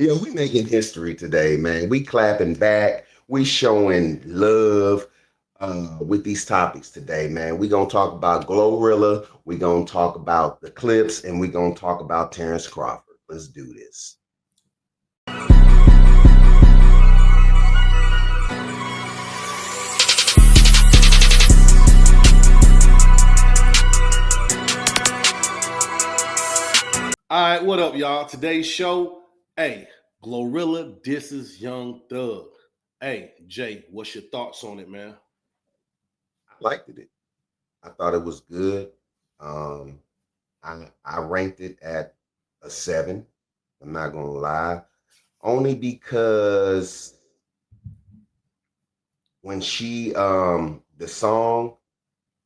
Yeah, we making history today, man. We clapping back. We showing love with these topics today, man. We gonna talk about Glorilla. We gonna talk about the Clipse, and we gonna talk about Terrence Crawford. Let's do this. All right, what up, y'all? Today's show, hey, Glorilla disses Young Thug. Hey, Jay, what's your thoughts on it, man? I liked it. I thought it was good. Um, I ranked it at a 7. I'm not gonna lie, only because when she the song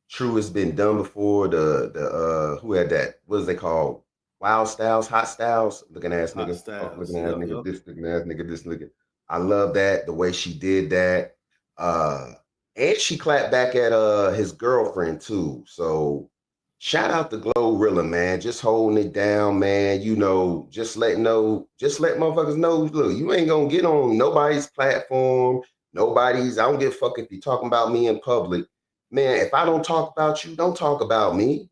True has been done before. The who had that? What is they called? Wild Styles, Hot Styles, looking ass Hot nigga, fuck styles. looking ass Yep, nigga, yep. this nigga. I love that the way she did that. Uh, and she clapped back at his girlfriend too. So shout out to Glorilla, man. Just holding it down, man. You know, just let motherfuckers know. Look, you ain't gonna get on nobody's platform. Nobody's. I don't give a fuck if you talking about me in public, man. If I don't talk about you, don't talk about me.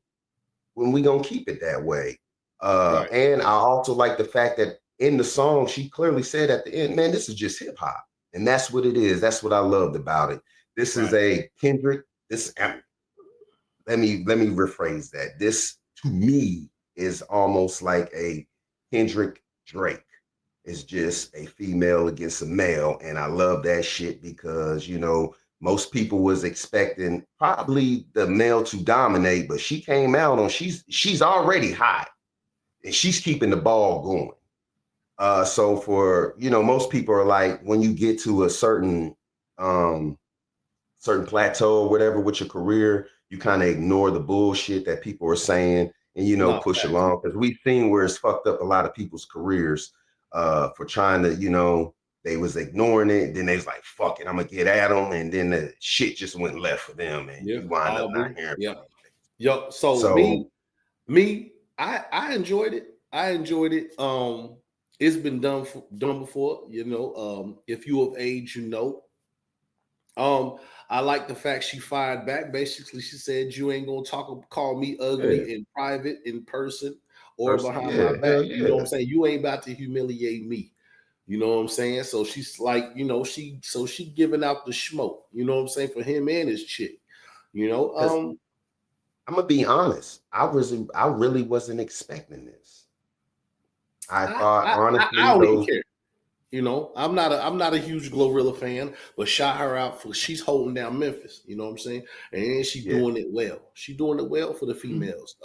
When we gonna keep it that way. Right, And I also like the fact that in the song she clearly said at the end, man, this is just hip hop, and that's what it is. That's what I loved about it. This is right. a Kendrick. This let me rephrase that. This to me is almost like a Kendrick Drake. It's just a female against a male, and I love that shit because most people was expecting probably the male to dominate, but she came out on she's already hot and she's keeping the ball going. So for most people are like when you get to a um certain plateau or whatever with your career, you kind of ignore the bullshit that people are saying and No, push facts. along because we've seen where it's fucked up a lot of people's careers for trying to they was ignoring it, then they was like fuck it, I'm gonna get at them, and then the shit just went left for them and Yeah, you wind up not Aubrey. hearing Yeah. from them. Yo, so So I enjoyed it. I enjoyed it. It's been done before. If you of age, you know. Um, I like the fact she fired back. Basically, she said, "You ain't gonna call me yeah, ugly in private, in person, or person, behind my yeah, hell back." You know what I'm yeah. saying? You ain't about to humiliate me. You know what I'm saying? So she's like, she giving out the smoke. You know what I'm saying, for him and his chick. You know, Because I'm gonna be honest, I really wasn't expecting this. I thought I honestly don't even those care. I'm not a huge Glorilla fan, but shout her out for she's holding down Memphis. You know what I'm saying? And she yeah. doing it well. She doing it well for the females.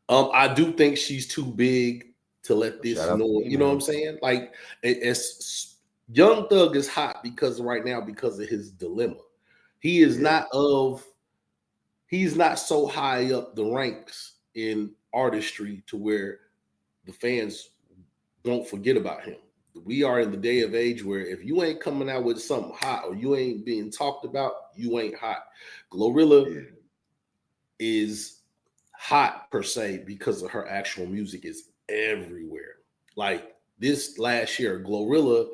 I do think she's too big to let Shout this out to know. You know what I'm females. saying? Like it's Young Thug is hot because right now because of his dilemma. He is Yeah, not of he's not so high up the ranks in artistry to where the fans won't forget about him. We are in the day of age where if you ain't coming out with something hot or you ain't being talked about, you ain't hot. Glorilla yeah, is hot per se because of her actual music is everywhere. Like this last year, Glorilla,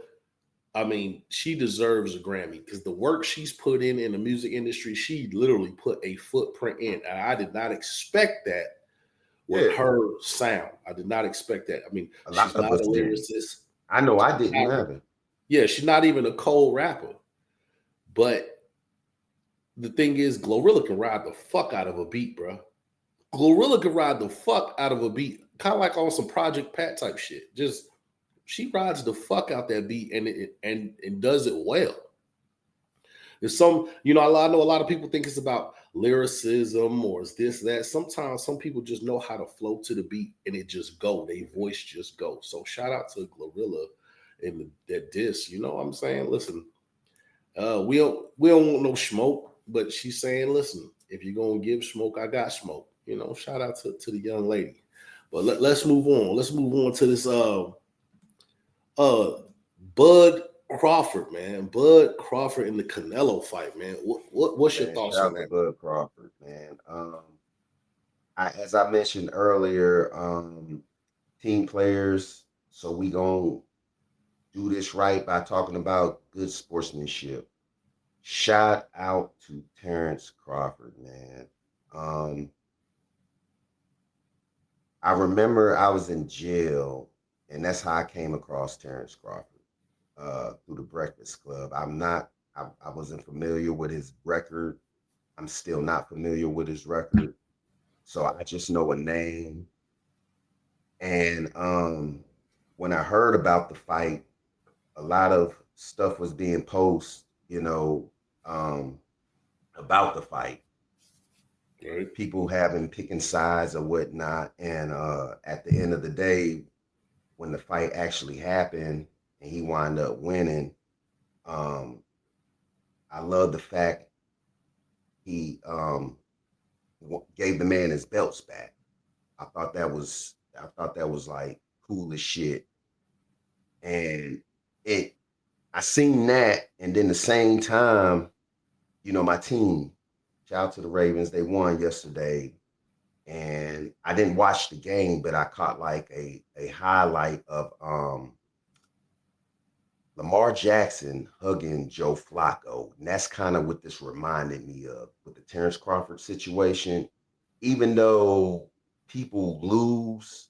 I mean, she deserves a Grammy because the work she's put in the music industry, she literally put a footprint in. And I did not expect that with yeah. her sound. I did not expect that. I mean, A lot she's of not us a didn't. lyricist. I know I She's didn't not, either. yeah, she's not even a cold rapper. But the thing is, Glorilla can ride the fuck out of a beat, bro. Glorilla can ride the fuck out of a beat, kind of like on some Project Pat type shit. Just she rides the fuck out that beat and does it well. There's some, I know a lot of people think it's about lyricism or is this that. Sometimes some people just know how to flow to the beat and it just go. They voice just go. So shout out to Glorilla and that diss. You know what I'm saying? Listen, we don't want no smoke, but she's saying, listen, if you're gonna give smoke, I got smoke. Shout out to the young lady. But let's move on. Let's move on to this uh Bud Crawford, man. Bud Crawford in the Canelo fight, man. What's your Man, thoughts shout on out to that? Bud Crawford, man. As I mentioned earlier, team players So we gonna do this right by talking about good sportsmanship. Shout out to Terrence Crawford, man. Um, I remember I was in jail, and that's how I came across Terrence Crawford through the Breakfast Club. I wasn't familiar with his record. I'm still not familiar with his record. So I just know a name. And when I heard about the fight, a lot of stuff was being posted, um, about the fight. Right. People having picking sides or whatnot. And at the end of the day, when the fight actually happened and he wound up winning, um, I love the fact he gave the man his belts back. I thought that was like cool as shit. And it I seen that, and then the same time, my team, shout out to the Ravens, they won yesterday. And I didn't watch the game, but I caught like a highlight of Lamar Jackson hugging Joe Flacco. And that's kind of what this reminded me of with the Terrence Crawford situation. Even though people lose,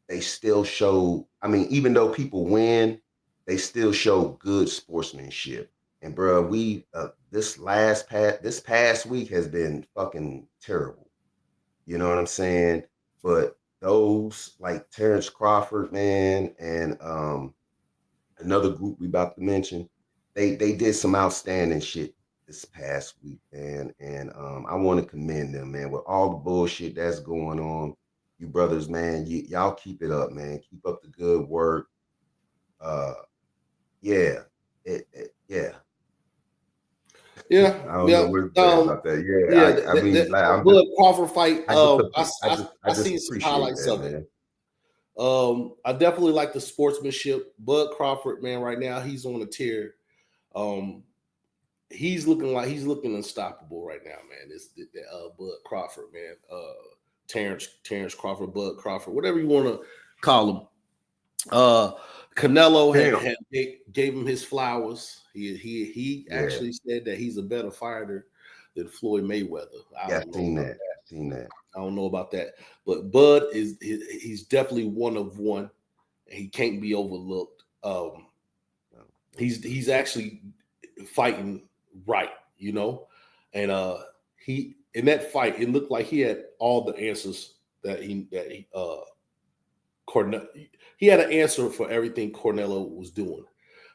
they still show, I mean, even though people win, they still show good sportsmanship. And bro, this past week has been fucking terrible. You know what I'm saying? But those like Terrence Crawford, man, and another group we about to mention, they did some outstanding shit this past week, man. And I want to commend them, man, with all the bullshit that's going on. You brothers, man, y'all keep it up, man. Keep up the good work. Uh, yeah, yeah. Yeah, I don't know yeah. what to say about that. Yeah, Yeah, I mean, like, I'm just, Bud Crawford fight. I I just seen some appreciate highlights that, of it. man. I definitely like the sportsmanship. Bud Crawford, man, right now he's on a tear. Um, he's looking unstoppable right now, man. This Bud Crawford, man. Terrence Crawford, Bud Crawford, whatever you want to call him. Uh, Canelo Damn. gave him his flowers. He Yeah, actually said that he's a better fighter than Floyd Mayweather. I yeah, don't know seen about that. Seen that. I don't know about that, but Bud he's definitely one of one, and he can't be overlooked. No, no, He's actually fighting right, and he in that fight it looked like he had all the answers that he had an answer for everything Cornello was doing.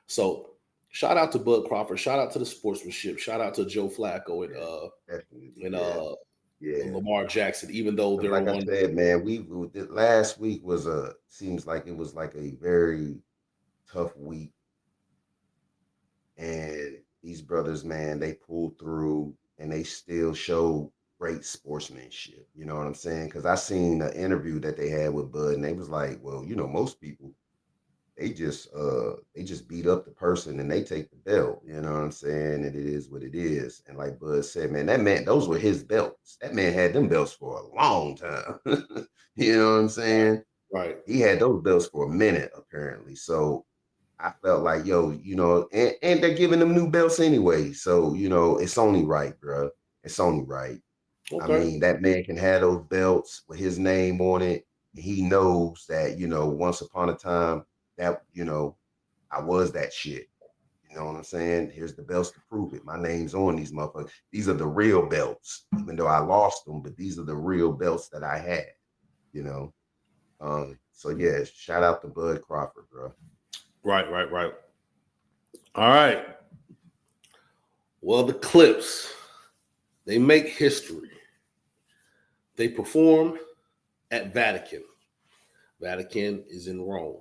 So shout out to Bud Crawford, shout out to the sportsmanship, shout out to Joe Flacco yeah, definitely. and Yeah, yeah. Lamar Jackson, even though Because they're like I on. said, man, last week seems like it was like a very tough week, and these brothers, man, they pulled through, and they still showed great sportsmanship. You know what I'm saying? Because I seen the interview that they had with Bud, and they was like, well, most people they just beat up the person and they take the belt. You know what I'm saying? And it is what it is. And like Bud said, man, that man, those were his belts. That man had them belts for a long time. You know what I'm saying? Right. He had those belts for a minute, apparently. So I felt like, yo, and they're giving them new belts anyway. So, it's only right, bro. It's only right. I Okay. mean, that man can have those belts with his name on it. He knows that, once upon a time that, I was that shit. You know what I'm saying? Here's the belts to prove it. My name's on these motherfuckers. These are the real belts, even though I lost them, but these are the real belts that I had, you know? So yeah, shout out to Bud Crawford, bro. Right. All right. Well, the Clipse, they make history. They perform at Vatican. Vatican is in Rome.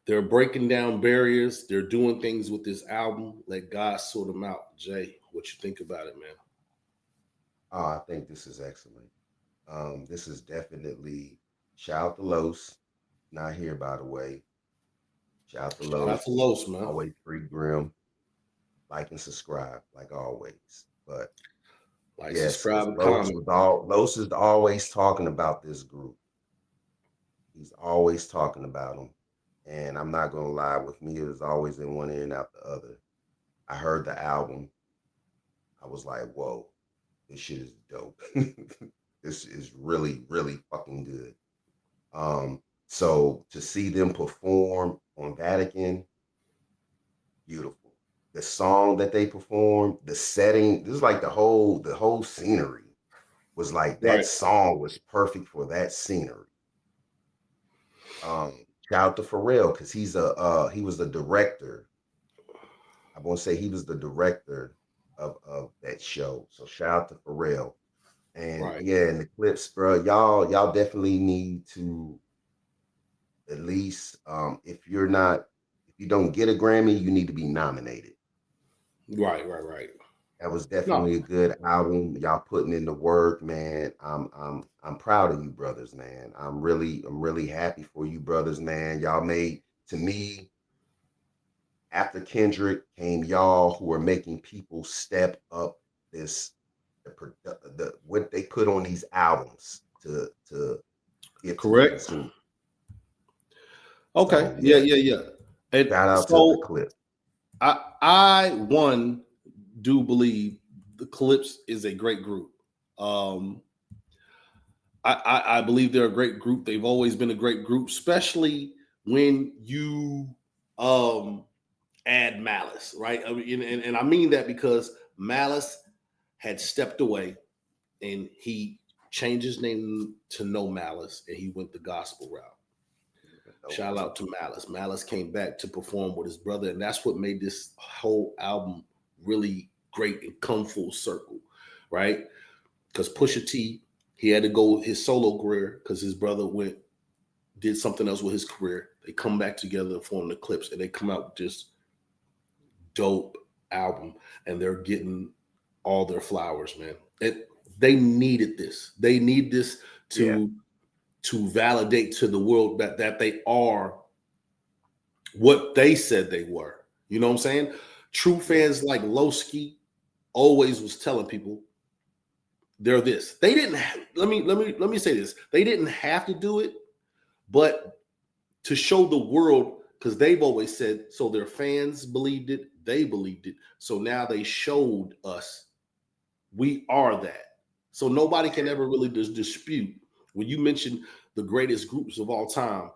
They're breaking down barriers. They're doing things with this album. Let God sort them out. Jay, what you think about it, man? Oh, I think this is excellent. This is definitely shout out to Los, not here by the way. Shout out to Shout out Los, to Los, man. always free Grim. Like and subscribe, like always. But Like, yes, subscribe, and comment. Los is always talking about this group. He's always talking about them. And I'm not gonna lie, with me, it was always in one ear and out the other. I heard the album. I was like, whoa, this shit is dope. This is really, really fucking good. So to see them perform on Vatican, beautiful. The song that they performed, the setting, this is like the whole scenery was like that Right. song was perfect for that scenery. Shout out to Pharrell because he was the director. I want to say he was the director of that show. So shout out to Pharrell. And Right. yeah, in the Clipse, bro, y'all definitely need to at least if you don't get a Grammy, you need to be nominated. Right. That was No, definitely a good album. Y'all putting in the work, man. I'm proud of you, brothers, man. I'm really happy for you, brothers, man. Y'all made to me after Kendrick came y'all who are making people step up this the what they put on these albums to give to the correct. consumer. Okay. So Yeah, yeah, yeah, yeah. And shout out to the so clip. I one do believe the Clipse is a great group. Um, I believe they're a great group. They've always been a great group, especially when you um add Malice, right? I mean, and I mean that because Malice had stepped away and he changed his name to No Malice and he went the gospel route. Shout out to Malice. Malice came back to perform with his brother, and that's what made this whole album really great and come full circle, right? Because Pusha T, he had to go his solo career because his brother did something else with his career. They come back together and form the Clipse, and they come out with this dope album, and they're getting all their flowers, man. They needed this. They need this Yeah, to validate to the world that they are what they said they were. You know what I'm saying? True yeah, fans like Lowski always was telling people they're this. They didn't let me say this. They didn't have to do it, but to show the world, because they've always said so their fans believed it, they believed it. So now they showed us we are that. So nobody can yeah, ever really dispute. When you mention the greatest groups of all time,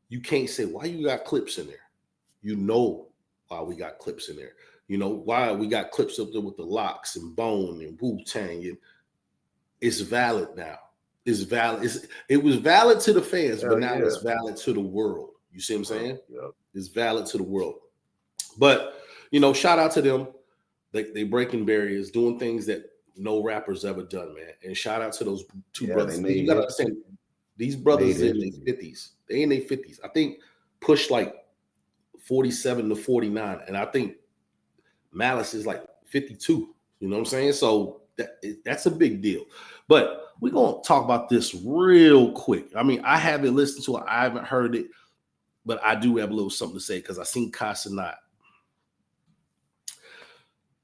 you can't say why you got Clipse in there. You know why we got Clipse in there. You know why we got Clipse up there with the Locks and Bone and Wu Tang, and it's valid now. It's valid. It was valid to the fans, but hell now yeah. it's valid to the world. You see what I'm Well, saying? yeah, It's valid to the world. But shout out to them. They breaking barriers, doing things that no rappers ever done, man. And shout out to those two yeah. They brothers. You made gotta history. understand, these They made brothers in their history. fifties. They in their fifties. I think Push like 47 to 49, and I think Malice is like 52. You know what I'm saying? So that's a big deal. But we're gonna talk about this real quick. I mean, I haven't listened to it, I haven't heard it, but I do have a little something to say because I seen Casanat,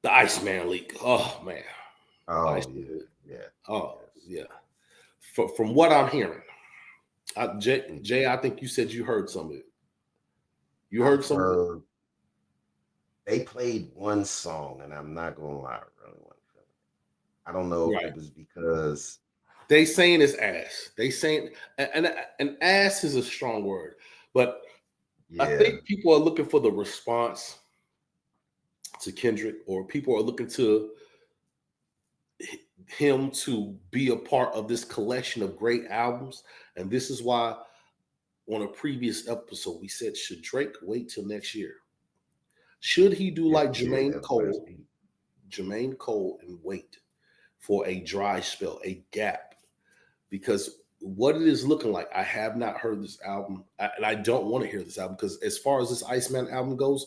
the Iceman leak. Oh man, the Oh Iceman yeah, leak. yeah, Oh yes. yeah. From what I'm hearing, Mm. Jay, I think you said you heard some of it. You I've heard some of it? heard they played one song, and I'm not gonna lie, I really want to feel it. I don't know if Right. it was because They saying it's ass. They saying and ass is a strong word, but I yeah, think people are looking for the response to Kendrick, or people are looking to him to be a part of this collection of great albums. And this is why on a previous episode we said, should Drake wait till next year? Should he do yeah, like he did that last week. Jermaine Cole, and wait for a dry spell, a gap? Because what it is looking like, I have not heard this album, and I don't want to hear this album because as far as this Iceman album goes,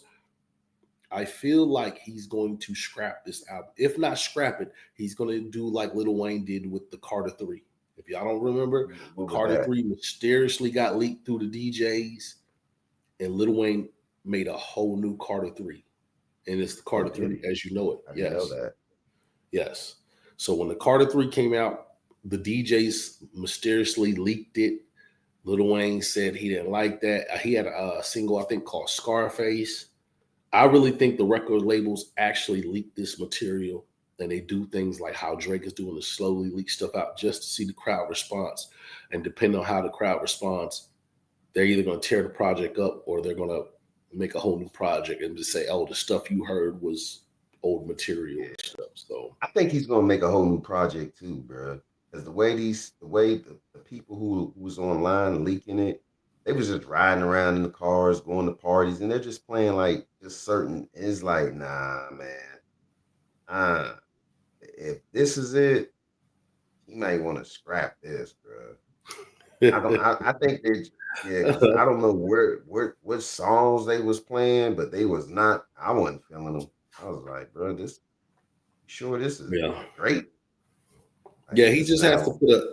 I feel like he's going to scrap this album. If not scrap it, he's going to do like Lil Wayne did with the Carter 3. If y'all don't remember, the What was Carter that? 3 mysteriously got leaked through the DJs, and Lil Wayne made a whole new Carter 3. And it's the Oh, Carter did 3 he? as you know it. I didn't know Yes. that. Yes. So when the Carter 3 came out, the DJs mysteriously leaked it, Lil Wayne said he didn't like that. He had a single, I think, called Scarface. I really think the record labels actually leak this material, and they do things like how Drake is doing to slowly leak stuff out just to see the crowd response. And depending on how the crowd responds, they're either going to tear the project up or they're going to make a whole new project and just say, "Oh, the stuff you heard was old material Yeah. and stuff." So I think he's gonna make a whole new project too, bro. Because the people who was online leaking it, they was just riding around in the cars, going to parties, and they're just playing like just certain. It's like, nah, man. If this is it, you might want to scrap this, bro. I don't. I think they. Yeah, because I don't know what songs they was playing, but they was not. I wasn't feeling them. I was like, bro, this sure this is yeah. great. Like, Yeah, is he this an just has to album? put a,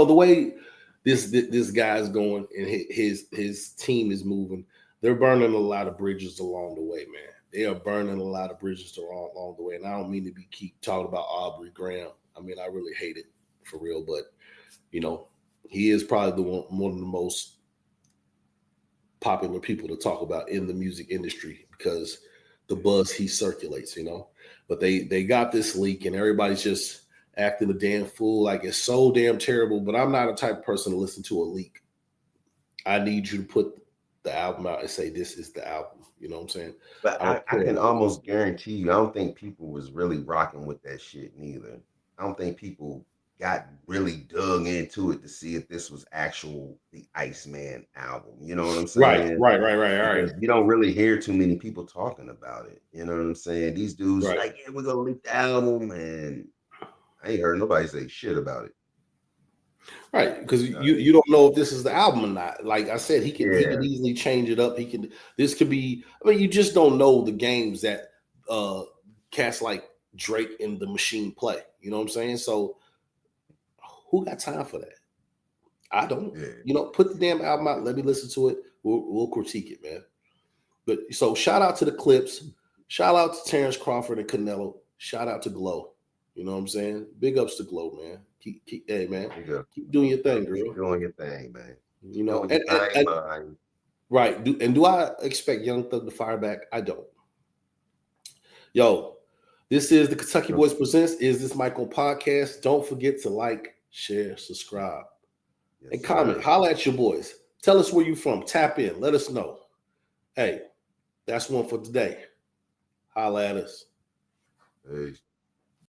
the way this guy's going and his team is moving, they're burning a lot of bridges along the way, man. They are burning a lot of bridges along the way, and I don't mean to keep talking about Aubrey Graham. I mean, I really hate it for real, but you know, he is probably one of the most popular people to talk about in the music industry because the buzz he circulates, But they got this leak and everybody's just acting a damn fool, like it's so damn terrible. But I'm not a type of person to listen to a leak. I need you to put the album out and say this is the album. You know what I'm saying? But I don't I care can about leak. almost guarantee you, I don't think people was really rocking with that shit neither. I don't think people got really dug into it to see if this was actual the Iceman album. You know what I'm Right, saying? right, right, right, right, Because you don't really hear too many people talking about it. You know what I'm saying? These dudes right. like, yeah, we're gonna leak the album, and I ain't heard nobody say shit about it. Right, because You know what I you mean? don't know if this is the album or not. Like I said, he can Yeah, easily change it up. He can this could be. I mean, you just don't know the games that uh cats like Drake and the Machine play. You know what I'm saying? So who got time for that? I don't. yeah. Put the damn album out. Let me listen to it. We'll critique it, man. But so shout out to the Clipse. Shout out to Terrence Crawford and Canelo. Shout out to Glow. You know what I'm saying? Big ups to Glow, man. Hey man, There you go. keep doing your thing, Keep girl. doing your thing, man. You Keep know, doing your thing, and man. right. Do I expect Young Thug to fire back? I don't. Yo, this is the Kentucky No, Boys Presents. Is This Michael podcast? Don't forget to like, share, subscribe, yes, and comment. sir. Holla at your boys. Tell us where you from. Tap in. Let us know. Hey, that's one for today. Holla at us. Peace.